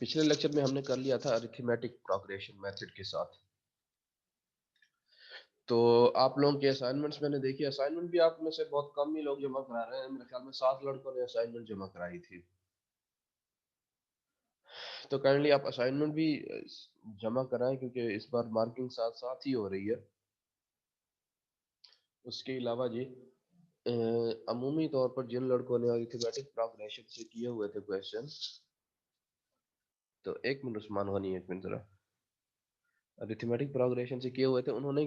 पिछले लेक्चर में हमने कर लिया था अरिथमेटिक प्रोग्रेशन मेथड के साथ। तो आप लोगों के असाइनमेंट्स मैंने देखी, असाइनमेंट भी आप में से बहुत कम ही लोग जमा करा रहे हैं। मेरे ख्याल में 7 लड़कों ने असाइनमेंट जमा कराई थी। तो काइंडली आप असाइनमेंट भी जमा कराएं, क्योंकि इस बार मार्किंग साथ साथ ही हो रही है। उसके अलावा जी अमूमी तौर पर जिन लड़कों ने अरिथमेटिक प्रोग्रेशन से किए हुए थे क्वेश्चन, तो एक मिनट उस्मान गनी, एक मिनट जरा। अरिथमेटिक प्रोग्रेशन से किए हुए थे, उन्होंने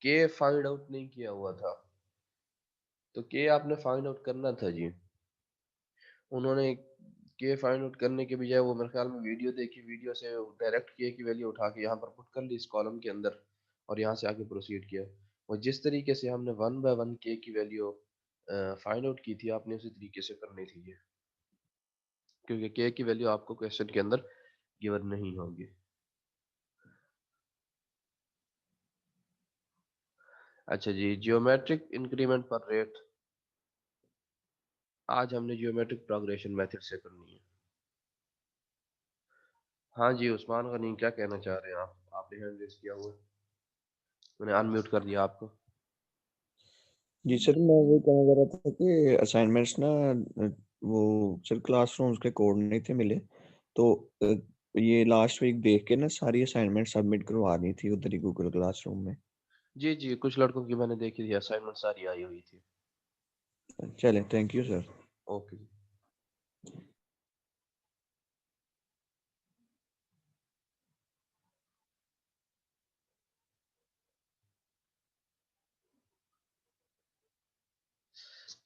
के फाइंड आउट नहीं किया हुआ था। तो के आपने फाइंड आउट करना था जी। उन्होंने के फाइंड आउट करने के बजाय वो मेरे ख्याल में वीडियो देखी, वीडियो से डायरेक्ट के की वैल्यू उठा के यहाँ पर पुट कर ली इस कॉलम के अंदर, और यहाँ से आगे प्रोसीड किया। और जिस तरीके से हमने 1 बाय 1 के की वैल्यू फाइंड आउट की थी, आपने उसी तरीके से करनी थी ये, क्योंकि के की वैल्यू आपको क्वेश्चन के अंदर गिवन नहीं होगी। अच्छा जी, जियोमेट्रिक इंक्रीमेंट पर रेट आज हमने जियोमेट्रिक प्रोग्रेशन मेथड से करनी है। हाँ जी उस्मान गनी, क्या कहना चाह रहे हैं आप? आपने हैंड रेज किया हुआ है, मैंने अनम्यूट कर दिया आपको। जी सर, मैं वो कहना चाह रहा था कि असाइनमेंट्स ना वो सर क्लासरूम्स के कोड नहीं थे मिले, तो ये लास्ट वीक देख के ना सारी असाइनमेंट सबमिट करवानी थी उधर ही गूगल क्लासरूम में। जी जी, कुछ लड़कों की मैंने देखी थी, असाइनमेंट सारी आई हुई थी। चलें, थैंक यू सर। ओके जी।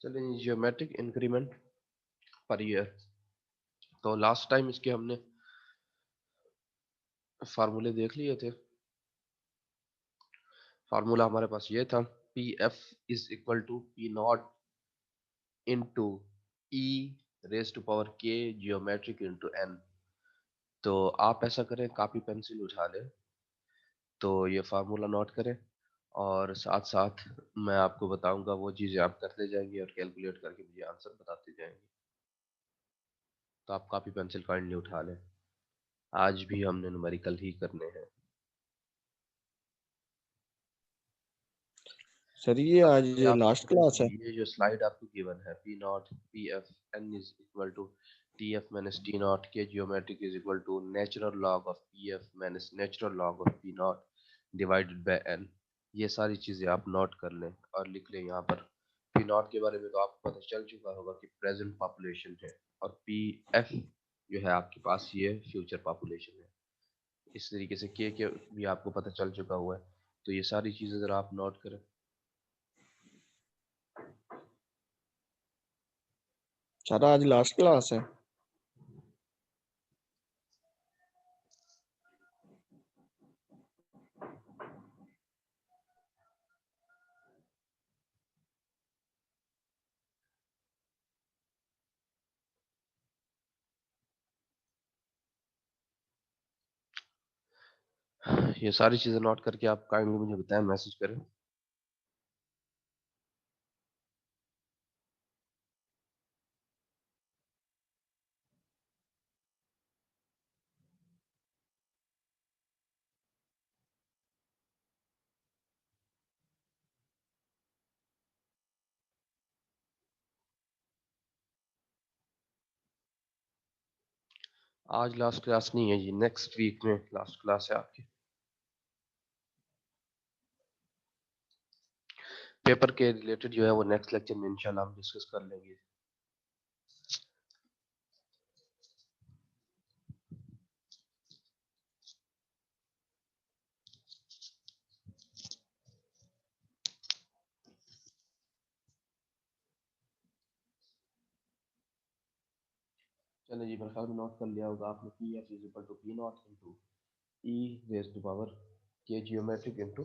चलिए, जियोमेट्रिक इंक्रीमेंट पर ईयर। तो लास्ट टाइम इसके हमने फार्मूले देख लिए थे। फार्मूला हमारे पास ये था, P F is equal to P not into e raise to power k geometric into n. तो आप ऐसा करें, कापी पेंसिल उठा लें, तो ये फार्मूला नोट करें, और साथ साथ मैं आपको बताऊंगा, वो चीज़ें आप करते जाएंगे और कैलकुलेट करके मुझे आंसर बताते जाएंगे। तो आप कापी पेंसिल काइंडली उठा लें, आज भी हमने न्यूमेरिकल ही करने हैं। सर ये सबसे आज पहले आप लास्ट देखें क्लास कि है। ये जो स्लाइड आपको गिवन है, P naught P F N is equal to T F minus T naught के geometric is equal to natural log of P F minus natural log of P not divided by N. ये सारी चीज़ें आप note कर लें और लिख लें यहाँ पर। पी नॉट के बारे में तो आपको पता चल चुका होगा कि प्रेजेंट पॉपुलेशन है, और पी एफ जो है आपके पास ये फ्यूचर पॉपुलेशन है। इस तरीके से के भी आपको पता चल चुका हुआ है। तो ये सारी चीज़ें ज़रा आप नोट करें। सर आज लास्ट क्लास है। ये सारी चीज़ें नोट करके आप काइंडली मुझे बताएं, मैसेज करें। आज लास्ट क्लास नहीं है जी, नेक्स्ट वीक में लास्ट क्लास है आपकी। पेपर के रिलेटेड जो है वो नेक्स्ट लेक्चर में इंशाल्लाह हम डिस्कस कर लेंगे। चलिए जी, मेरे ख्याल में नोट कर लिया होगा आपने, P F is equal to P not into e raise to power k geometric into.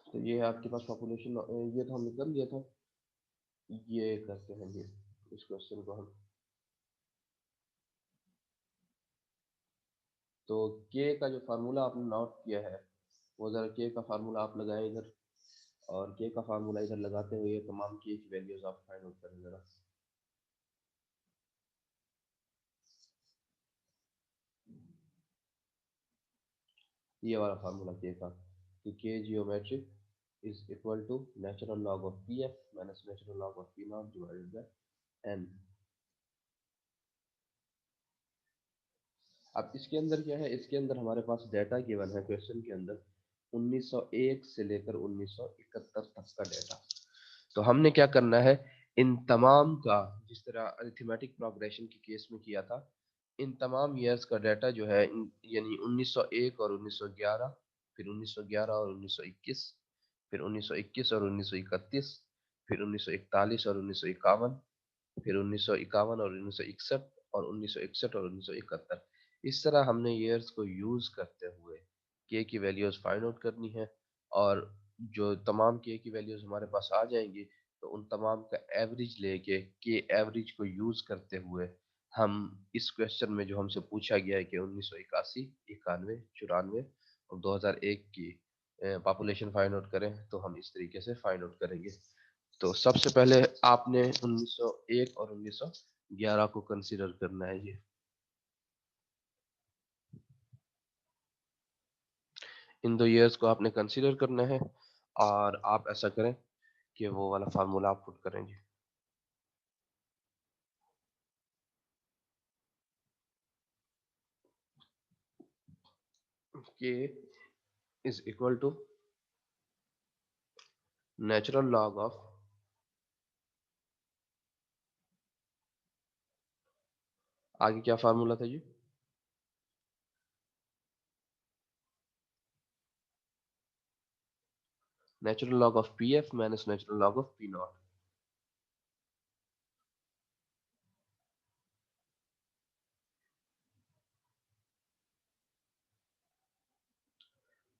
तो ये है आपके पास पॉपुलेशन, ये तो हमने कर लिया था। ये करते हैं ये, इस क्वेश्चन को हम, तो के का जो फार्मूला आपने नोट किया है वो ज़रा के का फार्मूला आप लगाएं इधर, और के का फार्मूला इधर लगाते हुए तमाम के की वैल्यूज आप फाइंड आउट करें ज़रा। ये वाला फार्मूला के का कि k geometric is equal to natural log of P F minus natural log of P not divided by n. अब इसके अंदर क्या है, इसके अंदर हमारे पास डाटा गिवन है क्वेश्चन के अंदर 1901 से लेकर 1971 तक का डाटा। तो हमने क्या करना है, इन तमाम का, जिस तरह अरिथमेटिक प्रोग्रेशन के केस में किया था, इन तमाम ईयर्स का डाटा जो है यानी 1901 और 1911, फिर 1911 और 1921, फिर 1921 और 1931, फिर 1941 और 1951, फिर 1951 और 1961, और 1961 और 1971, इस तरह हमने ईयर्स को यूज करते हुए के की वैल्यूज फाइंड आउट करनी है। और जो तमाम के की वैल्यूज हमारे पास आ जाएंगी, तो उन तमाम का एवरेज लेके के एवरेज को यूज करते हुए हम इस क्वेश्चन में जो हमसे पूछा गया है कि 1981, 91, 94 और 2001 की पॉपुलेशन फाइंड आउट करें, तो हम इस तरीके से फाइंड आउट करेंगे। तो सबसे पहले आपने 1901 और 1911 को कंसीडर करना है। ये इन दो ईयर्स को आपने कंसीडर करना है, और आप ऐसा करें कि वो वाला फार्मूला आप पुट करेंगे कि is equal to natural log of, आगे क्या फार्मूला था जी, natural log of P F minus natural log of P naught.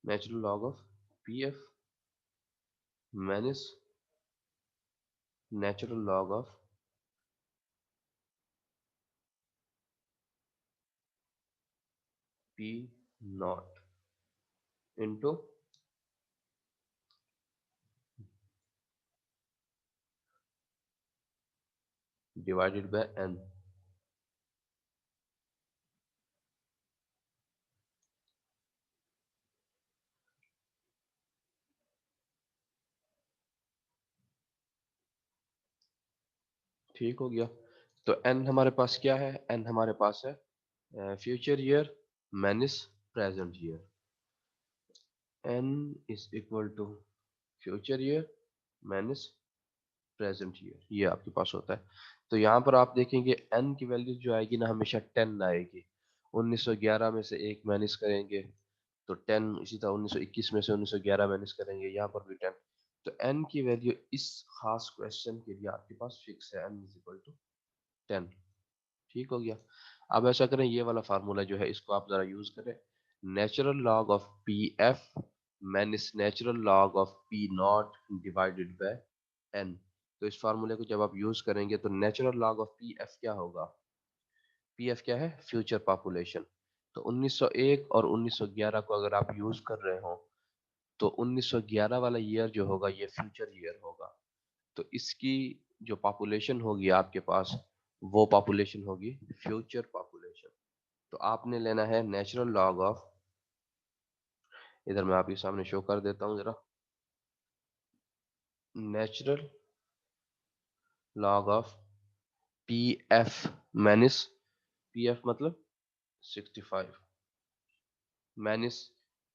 Natural log of P F minus natural log of P not into divided by N. ठीक हो गया। तो N हमारे पास क्या है, एन हमारे पास है future year minus present year. N is equal to future year minus present year, ये आपके पास होता है। तो यहाँ पर आप देखेंगे एन की वैल्यू जो आएगी ना, हमेशा 10 आएगी। 1911 में से एक माइनस करेंगे तो 10, इसी तरह 1921 में से 1911 माइनस करेंगे, यहाँ पर भी 10। तो एन की वैल्यू इस खास क्वेश्चन के लिए आपके पास फिक्स है, एन इज इक्वल टू 10। ठीक हो गया। अब ऐसा करें, ये वाला फार्मूला जो है इसको आप जरा यूज करें, natural log of P F minus natural log of P not divided by n. तो इस फार्मूले को जब आप यूज करेंगे तो natural log of P F क्या होगा, पी एफ क्या है, फ्यूचर पॉपुलेशन। तो 1901 और 1911 को अगर आप यूज कर रहे हो, तो 1911 वाला ईयर जो होगा ये फ्यूचर ईयर होगा। तो इसकी जो पॉपुलेशन होगी आपके पास, वो पॉपुलेशन होगी फ्यूचर पॉपुलेशन। तो आपने लेना है नेचुरल लॉग ऑफ, इधर मैं आपके सामने शो कर देता हूँ जरा, natural log of P F minus, P F मतलब 65 minus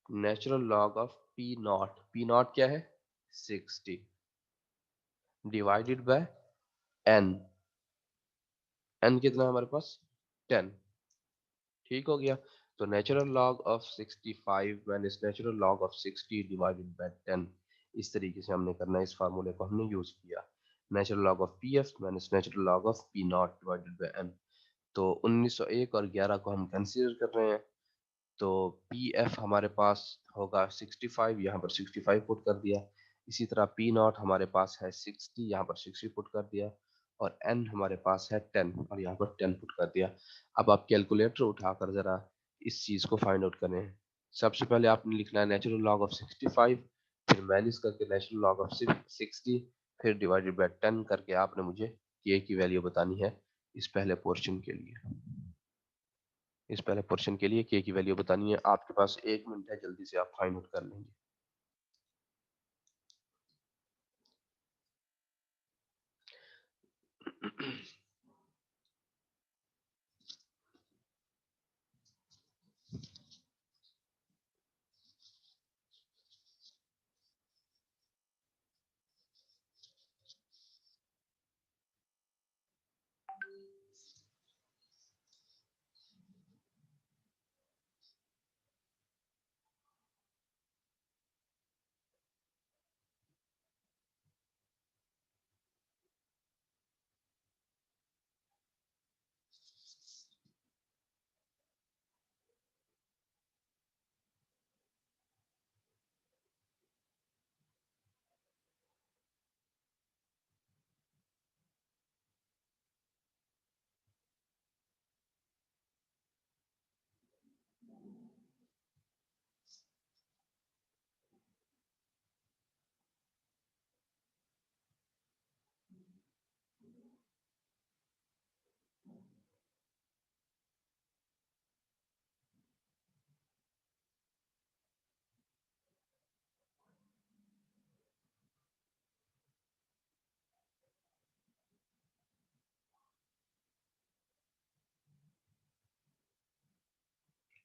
natural log of P naught, P not क्या है 60, डिवाइडेड बाय एन। एन कितना हमारे पास 10। ठीक हो गया। तो natural log of 65 minus natural log of 60 divided by 10, इस तरीके से हमने करना है। इस फार्मूले को हमने यूज किया, natural log of P F minus natural log of P not divided by n. तो 1901 और 11 को हम कंसीडर कर रहे हैं। तो पी एफ हमारे पास होगा 65, यहाँ पर 65 पुट कर दिया। इसी तरह पी नॉट हमारे पास है 60, यहाँ पर 60 पुट कर दिया। और एन हमारे पास है 10, और यहाँ पर 10 पुट कर दिया। अब आप कैलकुलेटर उठाकर जरा इस चीज को फाइंड आउट करें। सबसे पहले आपने लिखना है नेचुरल लॉग ऑफ 65, फिर माइनस करके नेचुरल लॉग ऑफ 60, फिर डिवाइडेड बाय 10 करके आपने मुझे के की वैल्यू बतानी है इस पहले पोर्शन के लिए। इस पहले पोर्शन के लिए के की वैल्यू बतानी है। आपके पास 1 मिनट है, जल्दी से आप फाइंड आउट कर लेंगे।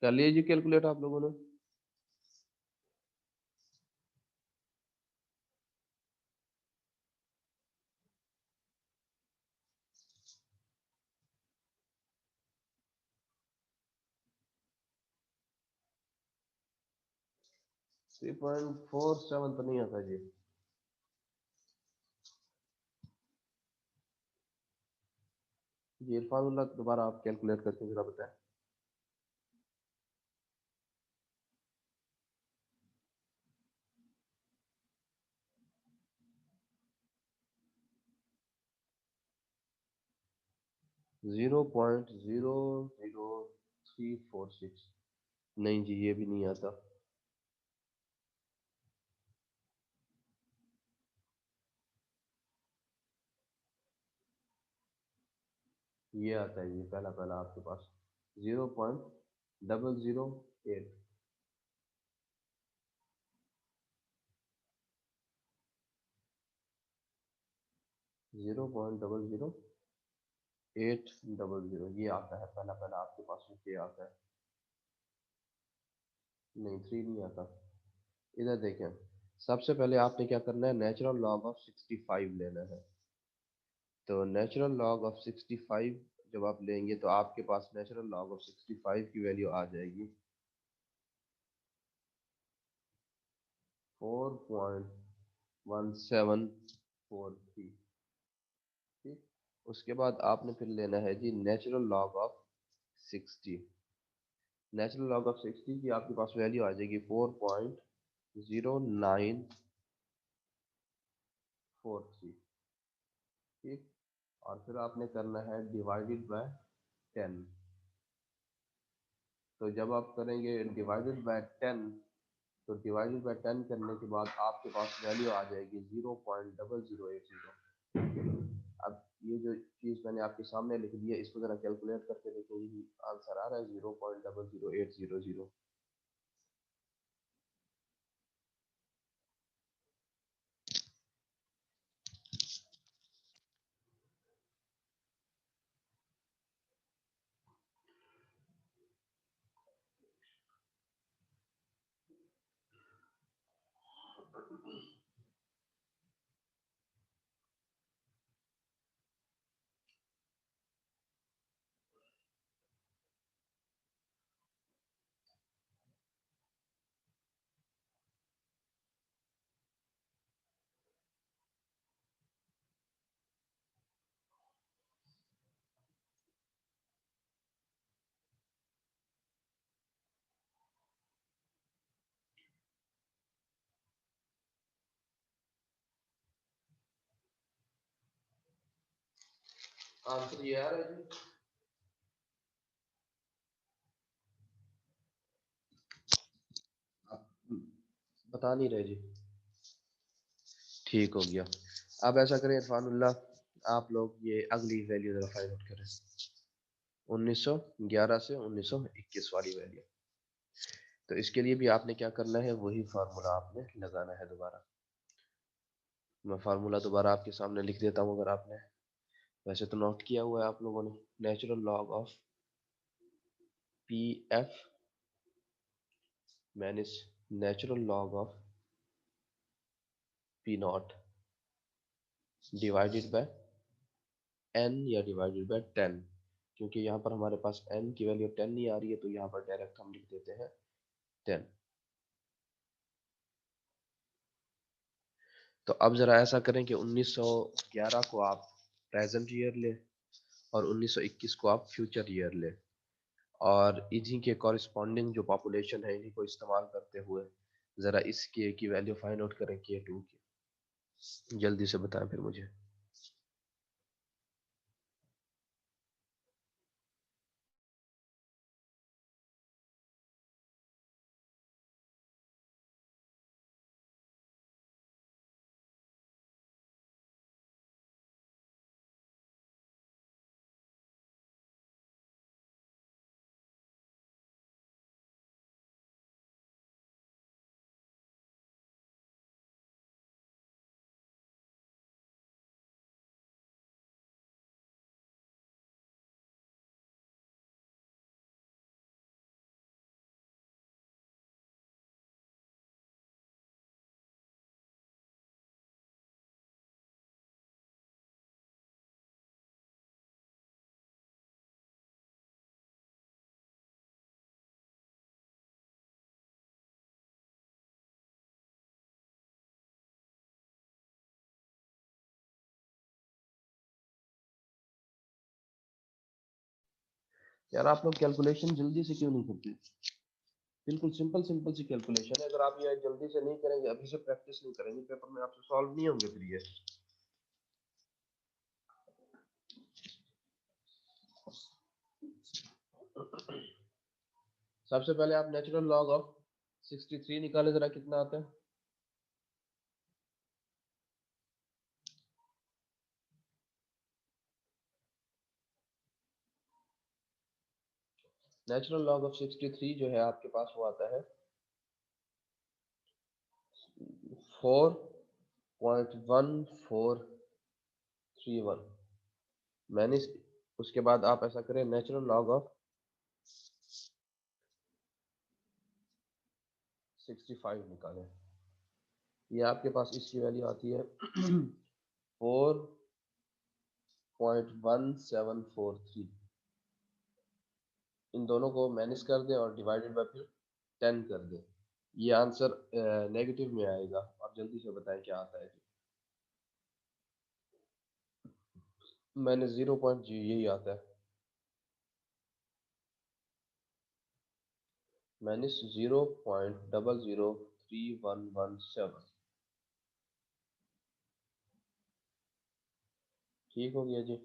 कर लिए जी कैलकुलेट आप लोगों ने? थ्री 3.47 तो नहीं आता जी। जी इरफानुल्लाह, दोबारा आप कैलकुलेट करके जरा बताएं। 0.00346। नहीं जी, ये भी नहीं आता। ये आता है ये पहला पहला आपके पास 0.008। 0.00800 ये आता है पहला पहला आपके पास में, ये आता है। नहीं, 3 नहीं आता। इधर देखें, सबसे पहले आपने क्या करना है, नेचुरल लॉग ऑफ 65 लेना है। तो नेचुरल लॉग ऑफ 65 जब आप लेंगे तो आपके पास नेचुरल लॉग ऑफ 65 की वैल्यू आ जाएगी 4.1743। ठीक, उसके बाद आपने फिर लेना है जी natural log of 60। Natural log of 60 की आपके पास वैल्यू आ जाएगी 4.0943। ठीक, और फिर आपने करना है डिवाइडेड बाय 10। तो जब आप करेंगे डिवाइडेड बाय 10, तो डिवाइडेड बाय 10 करने के बाद आपके पास वैल्यू आ जाएगी 0.0080। अब ये जो चीज़ मैंने आपके सामने लिख दी है, इसको ज़रा कैलकुलेट करके देखो, ये आंसर आ रहा है 0.00800। आंसर ये आ रहा है जी। बता नहीं रहे जी। ठीक हो गया। अब ऐसा करें इरफानुल्लाह, आप लोग ये अगली वैल्यू जरा फाइंड आउट करें, 1911 से 1921 वाली वैल्यू। तो इसके लिए भी आपने क्या करना है, वही फार्मूला आपने लगाना है दोबारा। मैं फार्मूला दोबारा आपके सामने लिख देता हूँ, अगर आपने वैसे तो नोट किया हुआ है आप लोगों ने। Natural log of P F minus natural log of P not divided bye n या डिवाइडेड बाय 10। क्योंकि यहाँ पर हमारे पास n की वैल्यू 10 नहीं आ रही है, तो यहाँ पर डायरेक्ट हम लिख देते हैं 10। तो अब ज़रा ऐसा करें कि 1911 को आप प्रेजेंट ईयर लें और 1921 को आप फ्यूचर ईयर लें, और इन्हीं के कॉरिस्पॉन्डिंग जो पॉपुलेशन है इन्हीं को इस्तेमाल करते हुए ज़रा इस के की वैल्यू फाइंड आउट करें, K2 की। जल्दी से बताएं फिर मुझे। यार आप लोग कैलकुलेशन जल्दी से क्यों नहीं करते? बिल्कुल सिंपल सिंपल सी कैलकुलेशन है, अगर आप ये जल्दी से नहीं करेंगे, अभी से प्रैक्टिस नहीं करेंगे, पेपर में आपसे सॉल्व नहीं होंगे फिर ये। सबसे पहले आप नेचुरल लॉग ऑफ 63 निकाले, जरा कितना आता है। नेचुरल लॉग ऑफ 63 जो है आपके पास वो आता है 4.1431। मैंने उसके बाद आप ऐसा करें, नेचुरल लॉग ऑफ 65 निकालें। ये आपके पास इसकी वैल्यू आती है 4.1743। इन दोनों को माइनस कर दें और डिवाइडेड बाय फिर 10 कर दें। ये आंसर नेगेटिव में आएगा। आप जल्दी से बताएं क्या आता है। मैंने 0. यही आता है, माइनस 0.003117। ठीक हो गया जी।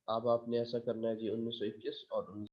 अब आपने ऐसा करना है जी, 1921 और